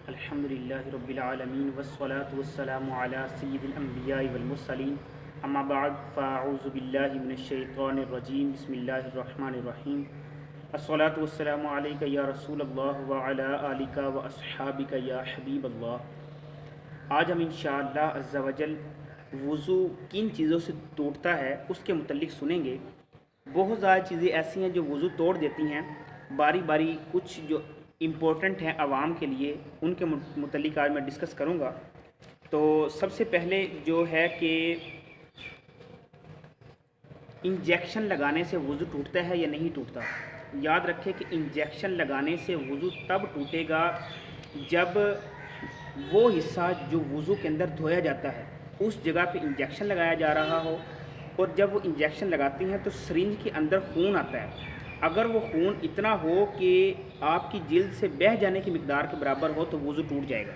अल्हम्दुलिल्लाहि रब्बिल आलमीन वस्सलातु वस्सलामु अला सय्यिदिल अंबियाइ वल मुरसलीन अम्मा बाद फ़अऊज़ु बिल्लाहि मिनश शैतानिर रजीम बिस्मिल्लाहिर रहमानिर रहीम अस्सलातु वस्सलामु अलैका या रसूलल्लाह व अला आलिका व अस्हाबिका या हबीबल्लाह। आज हम इंशाअल्लाह अज़्ज़ा वजल वुज़ू किन चीज़ों से टूटता है उसके मुतल्लिक सुनेंगे। बहुत ज़्यादा चीज़ें ऐसी हैं जो वुज़ू तोड़ देती हैं। बारी बारी कुछ जो इम्पोर्टेंट हैं आवाम के लिए उनके मुतल्लिक आज मैं डिस्कस करूँगा। तो सबसे पहले जो है कि इंजेक्शन लगाने से वुज़ू टूटता है या नहीं टूटता। याद रखें कि इंजेक्शन लगाने से वुज़ू तब टूटेगा जब वो हिस्सा जो वुज़ू के अंदर धोया जाता है उस जगह पे इंजेक्शन लगाया जा रहा हो, और जब वो इंजेक्शन लगाते हैं तो सिरिंज के अंदर खून आता है। अगर वो खून इतना हो कि आपकी जिल्द से बह जाने की मिकदार के बराबर हो तो वुज़ू टूट जाएगा।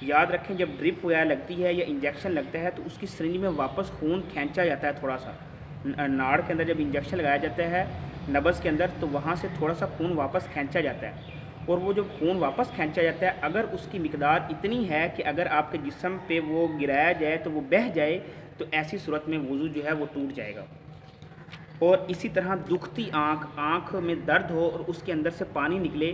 याद रखें, जब ड्रिप वगैरह लगती है या इंजेक्शन लगता है तो उसकी सिरिंज में वापस खून खींचा जाता है। थोड़ा सा नाड़ के अंदर जब इंजेक्शन लगाया जाता है नब्ज़ के अंदर तो वहाँ से थोड़ा सा खून वापस खींचा जाता है, और वो जो खून वापस खींचा जाता है अगर उसकी मिकदार इतनी है कि अगर आपके जिस्म पे वो गिराया जाए तो वो बह जाए तो ऐसी सूरत में वुज़ू जो है वो टूट जाएगा। और इसी तरह दुखती आँख में दर्द हो और उसके अंदर से पानी निकले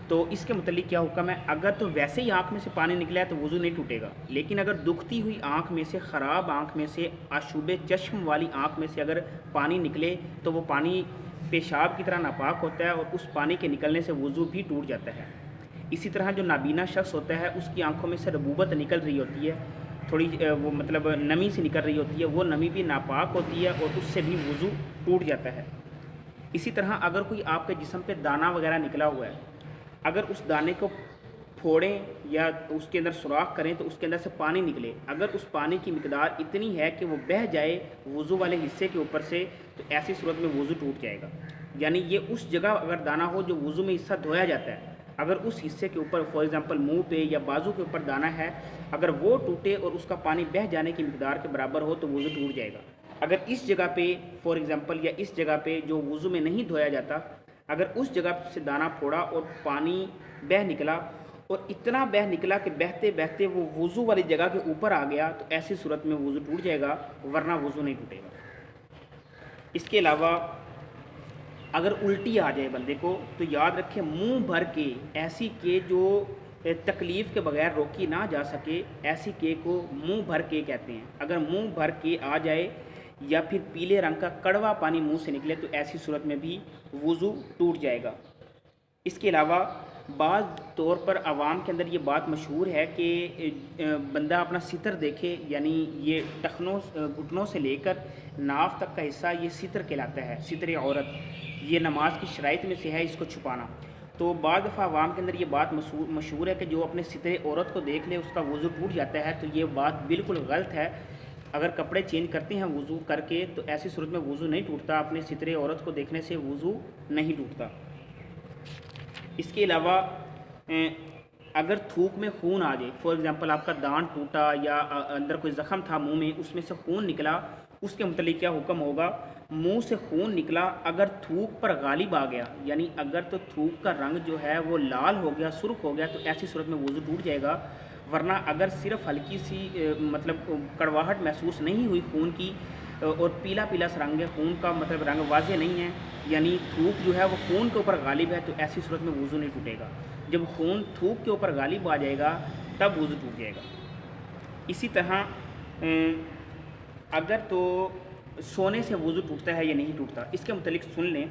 तो इसके मुतल्लिक क्या हुक्म है। अगर तो वैसे ही आँख में से पानी निकला है तो वुज़ू नहीं टूटेगा, लेकिन अगर दुखती हुई आँख में से, ख़राब आँख में से, आशुबे चश्म वाली आँख में से अगर पानी निकले तो वो पानी पेशाब की तरह नापाक होता है और उस पानी के निकलने से वुज़ू भी टूट जाता है। इसी तरह जो नाबीना शख्स होता है उसकी आँखों में से रबूबत निकल रही होती है, थोड़ी वो मतलब नमी सी निकल रही होती है, वो नमी भी नापाक होती है और उससे भी वुज़ू टूट जाता है। इसी तरह अगर कोई आपके जिस्म पे दाना वगैरह निकला हुआ है, अगर उस दाने को फोड़ें या उसके अंदर सुराख करें तो उसके अंदर से पानी निकले, अगर उस पानी की मिकदार इतनी है कि वो बह जाए वुज़ू वाले हिस्से के ऊपर से तो ऐसी सूरत में वुज़ू टूट जाएगा। यानी ये उस जगह अगर दाना हो जो वुज़ू में हिस्सा धोया जाता है, अगर उस हिस्से के ऊपर फॉर एग्ज़ाम्पल मुंह पे या बाजू के ऊपर दाना है, अगर वो टूटे और उसका पानी बह जाने की मिकदार के बराबर हो तो वुज़ू टूट जाएगा। अगर इस जगह पे फॉर एग्ज़ाम्पल या इस जगह पे जो वुज़ू में नहीं धोया जाता, अगर उस जगह से दाना फोड़ा और पानी बह निकला और इतना बह निकला कि बहते बहते वो वुज़ू वाली जगह के ऊपर आ गया तो ऐसी सूरत में वुज़ू टूट जाएगा, वरना वुज़ू नहीं टूटेगा। इसके अलावा अगर उल्टी आ जाए बंदे को तो याद रखें मुंह भर के, ऐसी के जो तकलीफ़ के बगैर रोकी ना जा सके, ऐसी के को मुंह भर के कहते हैं। अगर मुंह भर के आ जाए या फिर पीले रंग का कड़वा पानी मुंह से निकले तो ऐसी सूरत में भी वुज़ू टूट जाएगा। इसके अलावा बाज़ तौर पर आवाम के अंदर ये बात मशहूर है कि बंदा अपना सितर देखे, यानी ये टखनों घुटनों से लेकर नाफ तक का हिस्सा ये सितर कहलाता है, सितर औरत। ये नमाज की शराइत में से है इसको छुपाना। तो बाद दफ़ा आवाम के अंदर ये बात मशहूर है कि जो अपने सितर औरत को देख ले उसका वुज़ू टूट जाता है, तो ये बात बिल्कुल गलत है। अगर कपड़े चेंज करते हैं वुज़ू करके तो ऐसी सूरत में वुज़ू नहीं टूटता, अपने सितर औरत को देखने से वुज़ू नहीं टूटता। इसके अलावा अगर थूक में खून आ जाए, फॉर एग्ज़ाम्पल आपका दांत टूटा या अंदर कोई ज़ख़म था मुंह में, उसमें से खून निकला, उसके मुतल्लिक़ क्या हुक्म होगा। मुंह से खून निकला, अगर थूक पर गालिब आ गया, यानी अगर तो थूक का रंग जो है वो लाल हो गया, सुर्ख हो गया, तो ऐसी सूरत में वुज़ू टूट जाएगा। वरना अगर सिर्फ हल्की सी मतलब कड़वाहट महसूस नहीं हुई खून की और पीला पीला सा रंग है, खून का मतलब रंग वाज़े नहीं है, यानी थूक जो है वो खून के ऊपर गालिब है, तो ऐसी सूरत में वुज़ू नहीं टूटेगा। जब खून थूक के ऊपर गालिब आ जाएगा तब वुज़ू टूट जाएगा। इसी तरह अगर तो सोने से वुज़ू टूटता है या नहीं टूटता, इसके मुतल्लिक सुन लें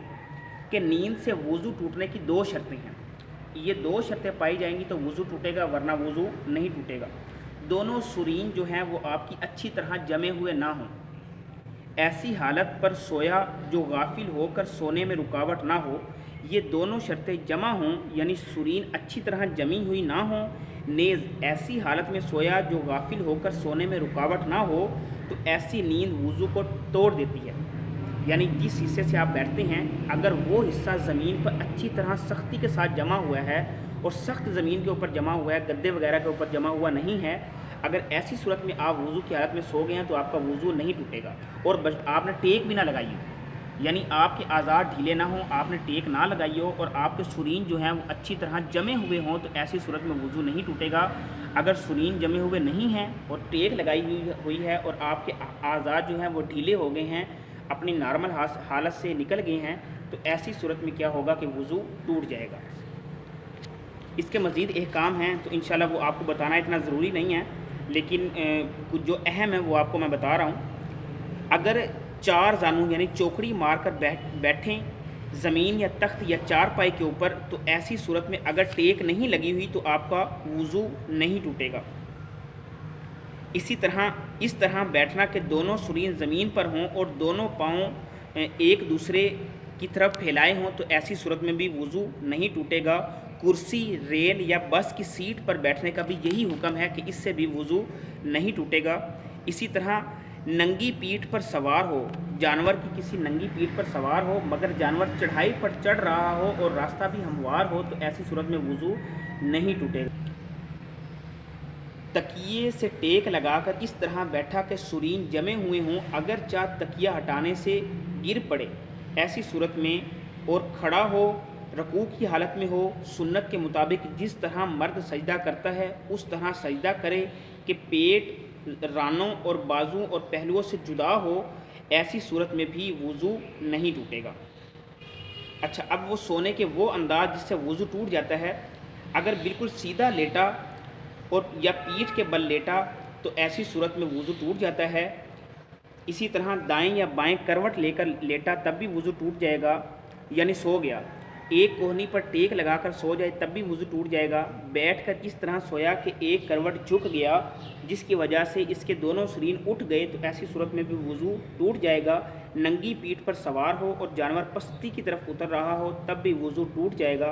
कि नींद से वुज़ू टूटने की दो शर्तें हैं। ये दो शर्तें पाई जाएंगी तो वुज़ू टूटेगा, वरना वुज़ू नहीं टूटेगा। दोनों सुरीन जो हैं वो आपकी अच्छी तरह जमे हुए ना हों। ऐसी हालत पर सोया जो गाफिल होकर सोने में रुकावट ना हो, ये दोनों शर्तें जमा हों, यानी सुरीन अच्छी तरह जमी हुई ना हो। नेज़ ऐसी हालत में सोया जो गाफिल होकर सोने में रुकावट ना हो तो ऐसी नींद वुज़ू को तोड़ देती है। यानी जिस हिस्से से आप बैठते हैं अगर वो हिस्सा ज़मीन पर अच्छी तरह सख्ती के साथ जमा हुआ है और सख्त ज़मीन के ऊपर जमा हुआ है, गद्दे वगैरह के ऊपर जमा हुआ नहीं है, अगर ऐसी सूरत में आप वुज़ू की हालत में सो गए हैं तो आपका वुज़ू नहीं टूटेगा। और आपने टेक भी ना लगाई, यानी आपके आज़ाद ढीले ना हों, आपने टेक ना लगाई हो और आपके सुरीन जो हैं वो अच्छी तरह जमे हुए हों, तो ऐसी सूरत में वज़ू नहीं टूटेगा। अगर सुरीन जमे हुए नहीं हैं और टेक लगाई हुई है और आपके आज़ाद जो हैं वो ढीले हो गए हैं, अपनी नॉर्मल हालत से निकल गए हैं, तो ऐसी सूरत में क्या होगा कि वज़ू टूट जाएगा। इसके मज़ीद एक काम है तो इंशाल्लाह वो आपको बताना इतना ज़रूरी नहीं है, लेकिन कुछ जो अहम है वो आपको मैं बता रहा हूँ। अगर चार जानू यानी चौकड़ी मार कर बैठें ज़मीन या तख्त या चारपाई के ऊपर, तो ऐसी सूरत में अगर टेक नहीं लगी हुई तो आपका वज़ू नहीं टूटेगा। इस तरह बैठना कि दोनों सुरीन ज़मीन पर हों और दोनों पाँव एक दूसरे की तरफ फैलाए हों, तो ऐसी सूरत में भी वज़ू नहीं टूटेगा। कुर्सी, रेल या बस की सीट पर बैठने का भी यही हुक्म है कि इससे भी वज़ू नहीं टूटेगा। इसी तरह नंगी पीठ पर सवार हो, जानवर की किसी नंगी पीठ पर सवार हो मगर जानवर चढ़ाई पर चढ़ रहा हो और रास्ता भी हमवार हो, तो ऐसी सूरत में वज़ू नहीं टूटेगा। तकिए से टेक लगाकर इस तरह बैठा कि सुरीन जमे हुए हों, अगर चाह तकिया हटाने से गिर पड़े ऐसी सूरत में, और खड़ा हो, रकू की हालत में हो, सुन्नत के मुताबिक जिस तरह मर्द सजदा करता है उस तरह सजदा करे कि पेट रानों और बाजू और पहलुओं से जुदा हो, ऐसी सूरत में भी वज़ू नहीं टूटेगा। अच्छा, अब वो सोने के वो अंदाज जिससे वज़ू टूट जाता है, अगर बिल्कुल सीधा लेटा और या पीठ के बल लेटा तो ऐसी सूरत में वज़ू टूट जाता है। इसी तरह दाएं या बाएं करवट लेकर लेटा तब भी वज़ू टूट जाएगा, यानी सो गया। एक कोहनी पर टेक लगाकर सो जाए तब भी वज़ू टूट जाएगा। बैठकर इस तरह सोया कि एक करवट झुक गया जिसकी वजह से इसके दोनों शरीर उठ गए, तो ऐसी सूरत में भी वज़ू टूट जाएगा। नंगी पीठ पर सवार हो और जानवर पस्ती की तरफ उतर रहा हो तब भी वज़ू टूट जाएगा।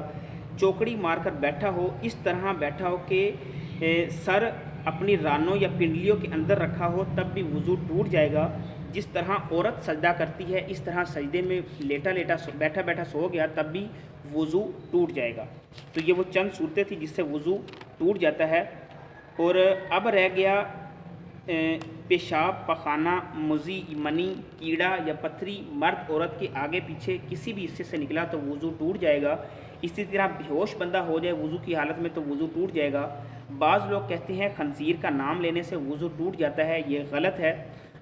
चौकड़ी मारकर बैठा हो, इस तरह बैठा हो कि सर अपनी रानों या पिंडलियों के अंदर रखा हो तब भी वज़ू टूट जाएगा। जिस तरह औरत सजदा करती है इस तरह सजदे में लेटा बैठा सो गया तब भी वज़ू टूट जाएगा। तो ये वो चंद सूरतें थी जिससे वज़ू टूट जाता है। और अब रह गया पेशाब, पखाना, मुज़ी, मनी, कीड़ा या पत्थरी मर्द औरत के आगे पीछे किसी भी हिस्से से निकला तो वज़ू टूट जाएगा। इसी तरह बेहोश बंदा हो जाए वज़ू की हालत में तो वज़ू टूट जाएगा। बाज़ लोग कहते हैं खंजीर का नाम लेने से वज़ू टूट जाता है, ये गलत है।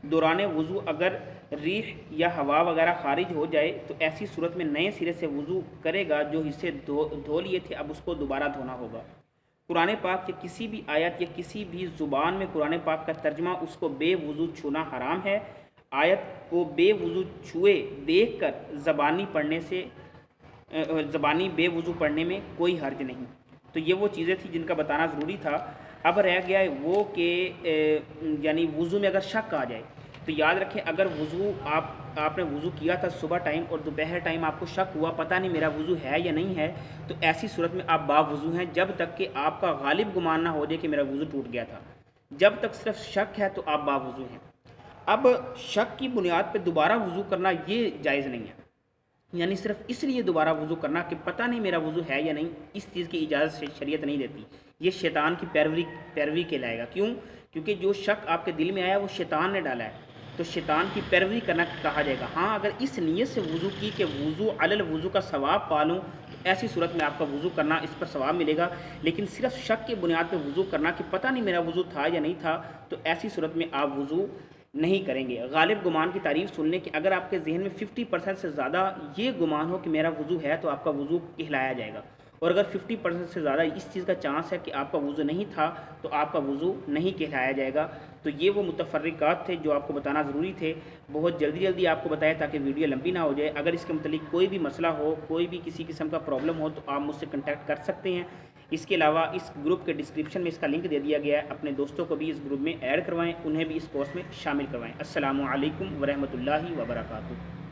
दौरान वज़ू अगर रीह या हवा वगैरह खारिज हो जाए तो ऐसी सूरत में नए सिरे से वज़ू करेगा। जो हिस्से धो लिए थे अब उसको दोबारा धोना होगा। कुरान पाक के किसी भी आयत या किसी भी ज़ुबान में कुरान पाक का तर्जमा उसको बेवज़ू छूना हराम है। आयत को बेवज़ू छुए देख कर ज़बानी बेवज़ू पढ़ने में कोई हर्ज नहीं। तो ये वो चीज़ें थी जिनका बताना ज़रूरी था। अब रह गया है वो कि यानी वज़ू में अगर शक आ जाए तो याद रखें, अगर वज़ू आपने वज़ू किया था सुबह टाइम और दोपहर टाइम आपको शक हुआ पता नहीं मेरा वज़ू है या नहीं है, तो ऐसी सूरत में आप बावज़ू हैं जब तक कि आपका गालिब गुमान ना हो जाए कि मेरा वज़ू टूट गया था। जब तक सिर्फ शक है तो आप बावज़ू हैं। अब शक की बुनियाद पर दोबारा वज़ू करना ये जायज़ नहीं है, यानी सिर्फ इसलिए दोबारा वज़ू करना कि पता नहीं मेरा वज़ू है या नहीं, इस चीज़ की इजाज़त शरीयत नहीं देती। ये शैतान की पैरवी कहलाएगा। क्यों? क्योंकि जो शक आपके दिल में आया वो शैतान ने डाला है, तो शैतान की पैरवी करना कहा जाएगा। हाँ, अगर इस नीयत से वज़ू की कि वज़ू अलल वज़ू का सवाब पा लूँ तो ऐसी सूरत में आपका वज़ू करना इस पर सवाब मिलेगा। लेकिन सिर्फ शक की बुनियाद पर वज़ू करना कि पता नहीं मेरा वज़ू था या नहीं था, तो ऐसी सूरत में आप वज़ू नहीं करेंगे। गालिब गुमान की तारीफ़ सुन लें कि अगर आपके जहन में 50% से ज़्यादा ये गुमान हो कि मेरा वज़ू है तो आपका वज़ू कहलाया जाएगा। और अगर 50% से ज़्यादा इस चीज़ का चांस है कि आपका वज़ू नहीं था तो आपका वज़ू नहीं कहलाया जाएगा। तो ये वो मुतफ़र्रिक़ात थे जो आपको बताना ज़रूरी थे। बहुत जल्दी आपको बताया ताकि वीडियो लंबी ना हो जाए। अगर इसके मतलब कोई भी मसला हो, कोई भी किसी किस्म का प्रॉब्लम हो तो आप मुझसे कॉन्टैक्ट कर सकते हैं। इसके अलावा इस ग्रुप के डिस्क्रिप्शन में इसका लिंक दे दिया गया है। अपने दोस्तों को भी इस ग्रुप में ऐड करवाएं, उन्हें भी इस कोर्स में शामिल करवाएं। अस्सलामु अलैकुम व रहमतुल्लाहि व बरकातुहू।